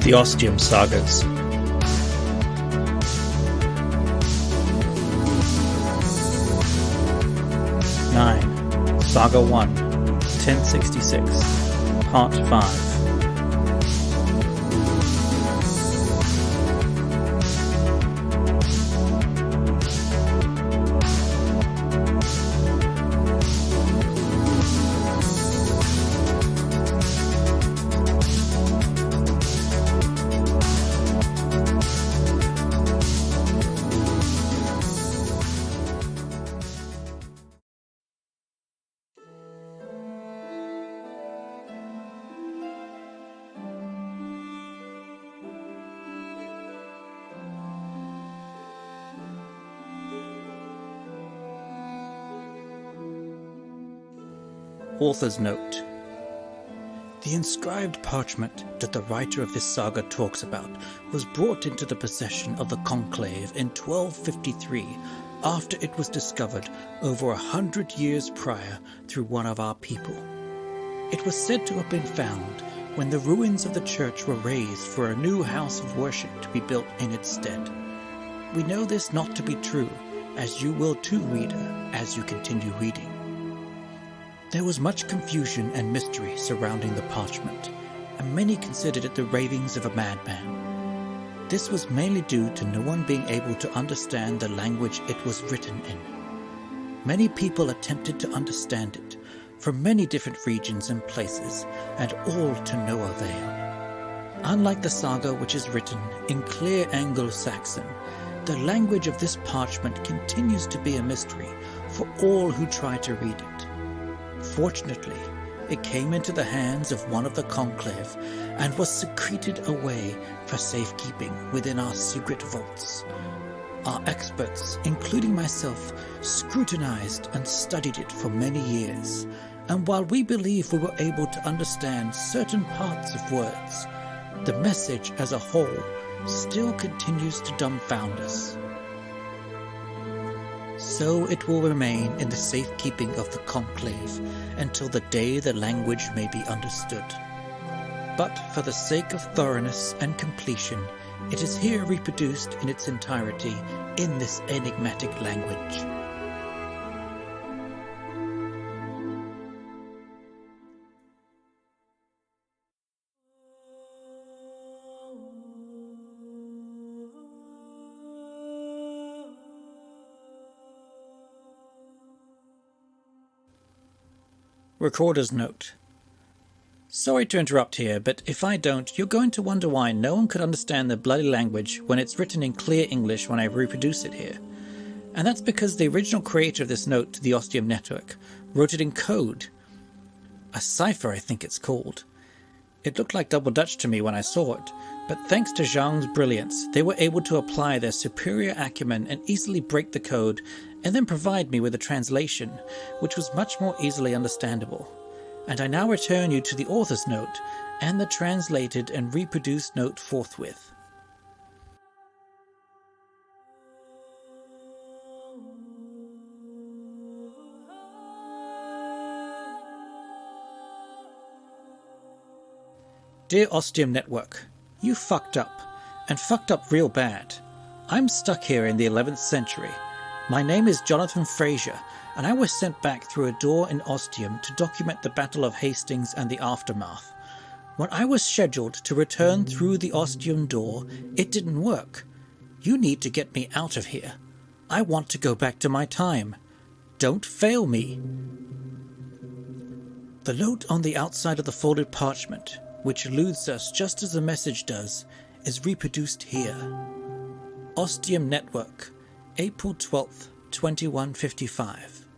The Ostium Sagas. Saga 1, 1066, Part 5. Author's note. The inscribed parchment that the writer of this saga talks about was brought into the possession of the conclave in 1253 after it was discovered over 100 years prior through one of our people. It was said to have been found when the ruins of the church were razed for a new house of worship to be built in its stead. We know this not to be true, as you will too, reader, as you continue reading. There was much confusion and mystery surrounding the parchment, and many considered it the ravings of a madman. This was mainly due to no one being able to understand the language it was written in. Many people attempted to understand it, from many different regions and places, and all to no avail. Unlike the saga, which is written in clear Anglo-Saxon, the language of this parchment continues to be a mystery for all who try to read it. Fortunately, it came into the hands of one of the conclave and was secreted away for safekeeping within our secret vaults. Our experts, including myself, scrutinized and studied it for many years, and while we believe we were able to understand certain parts of words, the message as a whole still continues to dumbfound us. So it will remain in the safekeeping of the conclave until the day the language may be understood. But for the sake of thoroughness and completion, it is here reproduced in its entirety in this enigmatic language. Recorder's note. Sorry to interrupt here, but if I don't, you're going to wonder why no one could understand the bloody language when it's written in clear English when I reproduce it here. And that's because the original creator of this note to the Ostium Network wrote it in code. A cipher, I think it's called. It looked like Double Dutch to me when I saw it, but thanks to Zhang's brilliance, they were able to apply their superior acumen and easily break the code and then provide me with a translation, which was much more easily understandable. And I now return you to the author's note and the translated and reproduced note forthwith. Dear Ostium Network, you fucked up, and fucked up real bad. I'm stuck here in the 11th century. My name is Jonathan Fraser, and I was sent back through a door in Ostium to document the Battle of Hastings and the aftermath. When I was scheduled to return through the Ostium door, it didn't work. You need to get me out of here. I want to go back to my time. Don't fail me. The note on the outside of the folded parchment, which eludes us just as the message does, is reproduced here. Ostium Network, April 12th, 2155.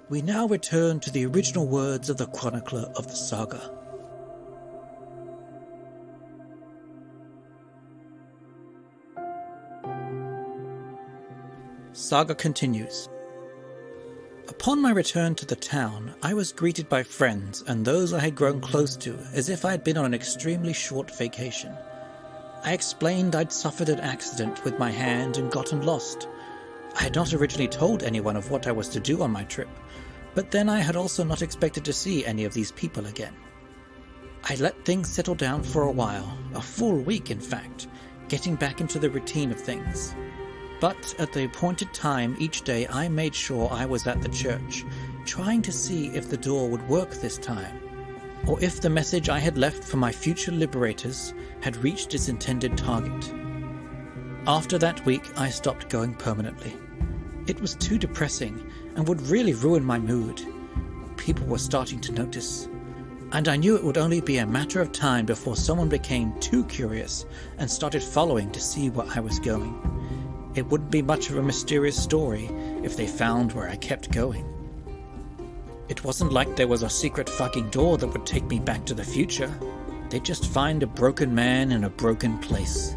We now return to the original words of the chronicler of the saga. Saga continues. Upon my return to the town, I was greeted by friends and those I had grown close to as if I had been on an extremely short vacation. I explained I'd suffered an accident with my hand and gotten lost. I had not originally told anyone of what I was to do on my trip, but then I had also not expected to see any of these people again. I let things settle down for a while, a full week in fact, getting back into the routine of things. But at the appointed time each day I made sure I was at the church, trying to see if the door would work this time, or if the message I had left for my future liberators had reached its intended target. After that week I stopped going permanently. It was too depressing and would really ruin my mood. People were starting to notice, and I knew it would only be a matter of time before someone became too curious and started following to see where I was going. It wouldn't be much of a mysterious story if they found where I kept going. It wasn't like there was a secret fucking door that would take me back to the future. They'd just find a broken man in a broken place.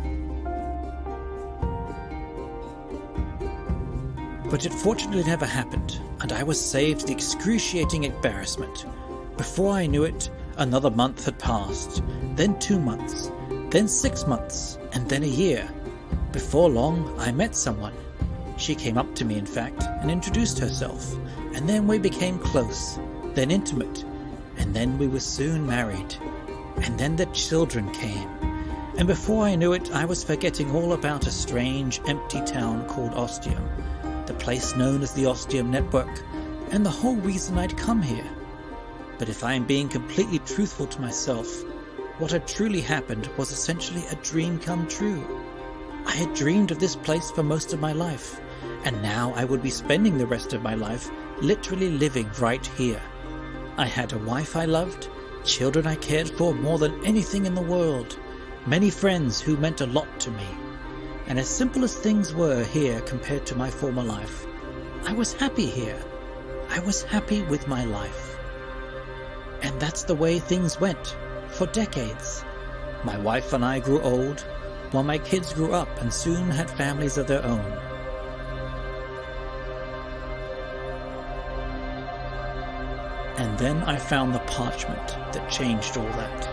But it fortunately never happened, and I was saved the excruciating embarrassment. Before I knew it, another month had passed, then 2 months, then 6 months, and then a year. Before long, I met someone. She came up to me, in fact, and introduced herself, and then we became close, then intimate, and then we were soon married. And then the children came, and before I knew it, I was forgetting all about a strange, empty town called Ostium, the place known as the Ostium Network, and the whole reason I'd come here. But if I am being completely truthful to myself, what had truly happened was essentially a dream come true. I had dreamed of this place for most of my life, and now I would be spending the rest of my life literally living right here. I had a wife I loved, children I cared for more than anything in the world, many friends who meant a lot to me, and as simple as things were here compared to my former life, I was happy here. I was happy with my life. And that's the way things went, for decades. My wife and I grew old, while my kids grew up and soon had families of their own. And then I found the parchment that changed all that.